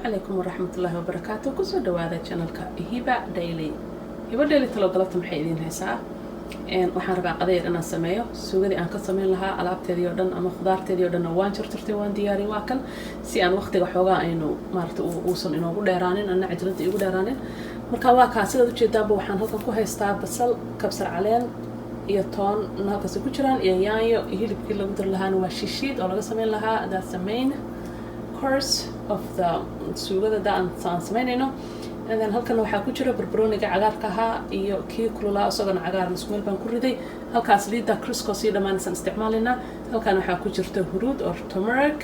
عليكم ورحمة الله وبركاته. كسو دوادا channelka Hiba Daily. Hiba Daily talo galabta maxay idin haysaa waxaan rabaa qadayr inaan sameeyo suugadii aan ka sameyn lahaa alaabteedii oo dhan ama khudaarteedii oo dhan waan jarjartay waan diyaariyay waa kan si aan waqtiga xoogaa aynu maartay uusan inoogu dheeraanin ana cajlada igu dheeraanin marka waa ka sida u jeedaaba waxaan halkan ku haystaa basal kabsar caleen iyo toon halkaas ku jiraan iyo yaanyo iyo hilibkii lagu dar lahaana waa shishiid oo laga sameyn lahaa that's the main course of the suugada aan sameynayno. And then halkan waxaa ku jira barbarooniga cagaarka ahaa iyo kii kululaa isagoo cagaaran isku meel baan ku riday halkaas liida crisco si dhamaanaysan isticmaalina halkan waxaa ku jirta huruud or turmeric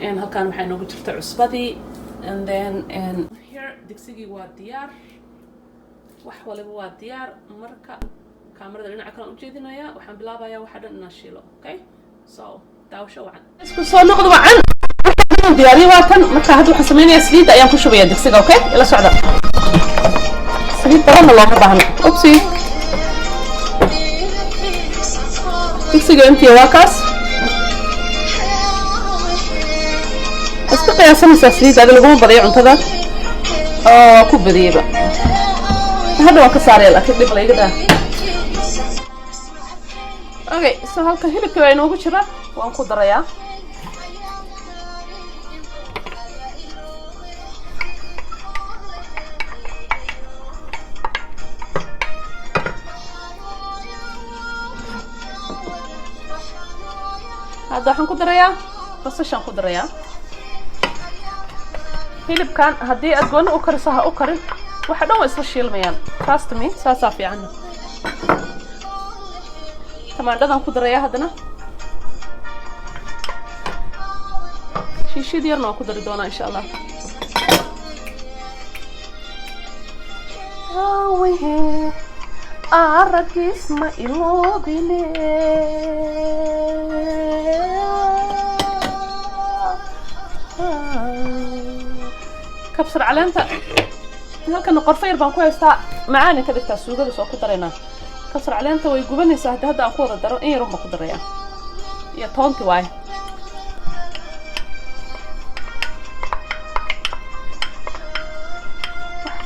and halkan waxaa noogu jirta cusbadii and then here digsigii waa diyaar wax waliba waa diyaar marka kaamirada dhinaca kale u jeedinaya waxaan bilaabayaa waxa dhan inaan shiilo okay so daawasho wacan isku soo noqdo wacan diyaari waa kan marka hadda waxaan sameeynaa saliid ayaan ku shubayaa digsiga okay ila socda saliid badan looga baahna oopsie digsiga intii waa kaas iska qiyaasanaysaa saliid adiga lagu badiyo cuntada oo ku badiyaba hadda waan ka saaraya laakiin dib la iga daa okay so halka hilibka ay noogu jira waan ku darayaa هذا waxaan ku darayaa basashan ku darayaa hilibkan hadii aad gooni u kariso ha u karin waxa dhan way isla shiilmayaan trust me saasa fiican tamaandhadan ku darayaa hadana shiishid yarna waan ku dari doonaa insha Allah aragis ma iloobine kabsar caleenta halkan qorfayr baan ku haystaa macaani ka dhigtaa suugada soo ku dareynaa kabsar caleenta way gubanaysaa hadda aan ku wada daro in yar uma ku daraya iyo toonti waay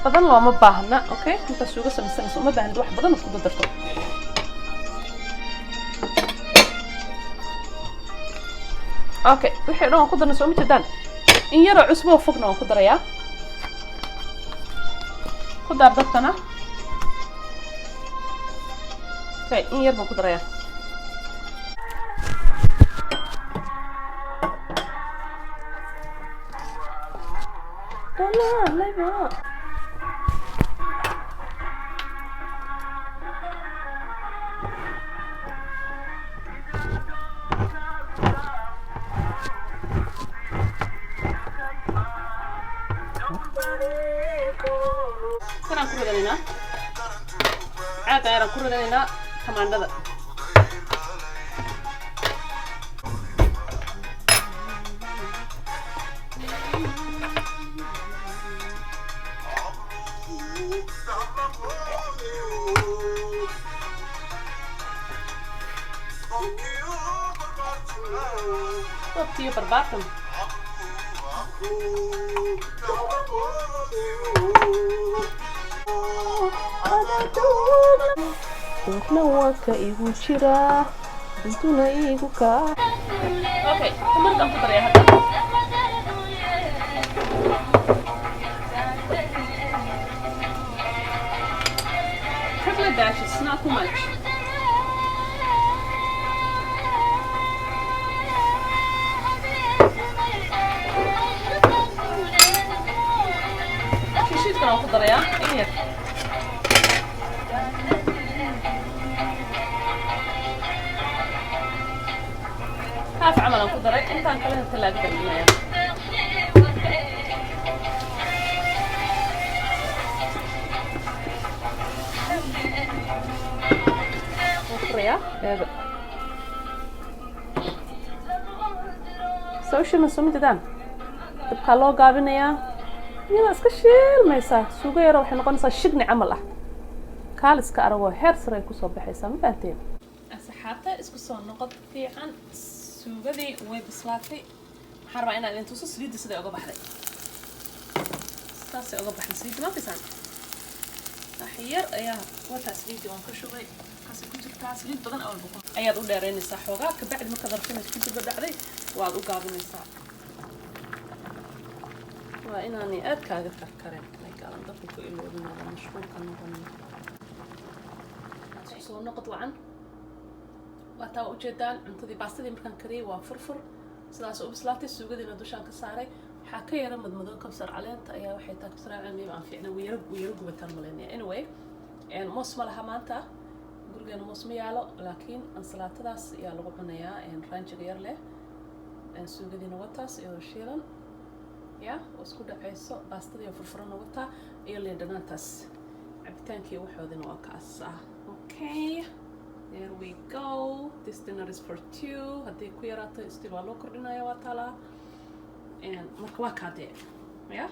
badan looma baahna okay inta suuga sameysanayso uma baahnid wax badan isku darto okay wixii dhan ku darnayso ma jidaan in yar oo cusbo fogna waan ku darayaa ku dar dadkana okay in yar baan ku darayaa كنا كل ذلنا عاد أنا كل ذلنا كمان هذا طبتي برباطم Dukna waka igu jira intuna igu ka okay markaan ku daray hadda couple of dashes not too much shishid kan ku daraya in كاف عملا قدرة انت عن كلها الثلاجة بالمية وفريا هذا سوشي من سمي تدان تبقى لو قابلنا يا اسكشيل ما يسا سوقا يروح نقول شقني عمله كالس كأروه هير سري كوسو بحيسا مفاتين أصحابته اسكسو نقط في عن suugadii way bislaatay waxaan rabaa inaan idin tuso saliidda sida uga baxday saasay uga baxday saliidda markaysaan axyar ayaa wata saliidda waan ku shubay kasay ku jirtaa saliid badan oo walba ayaad u dheeraynaysaa xoogaa kabacdi markaad rabto inaad ku daba dhacday waad u gaabinaysaa waa inaanay aad kaaga karkareen gaalan dabka ku iloobinaada mashquulka noqonin soo noqod wacan waa taa ujeedaan cuntadii baastadii markaan kariyay waa furfur sidaas u bislaatay suugadiina dushaan ka saaray waxaa ka yara madmadow kabsar caleenta ayaa waxay taa kabsar caleen aan fiicna wiyaro gubataan malaynaya anyway moos ma laha maanta gurigeena moos ma yaalo laakiin ansalaatadaas ayaa lagu cunayaa raanjiga yar leh suugadiina wataas iyo shiilan ya oo isku dhacayso baastadii furfurana wataa iyo liin dhanaantaas cabitaankii waxoodina waa kaas ah okay there we go this dinner is for two haddii ku yaraato still waa loo kordhinaya waa taalaa marka waa kaadee ya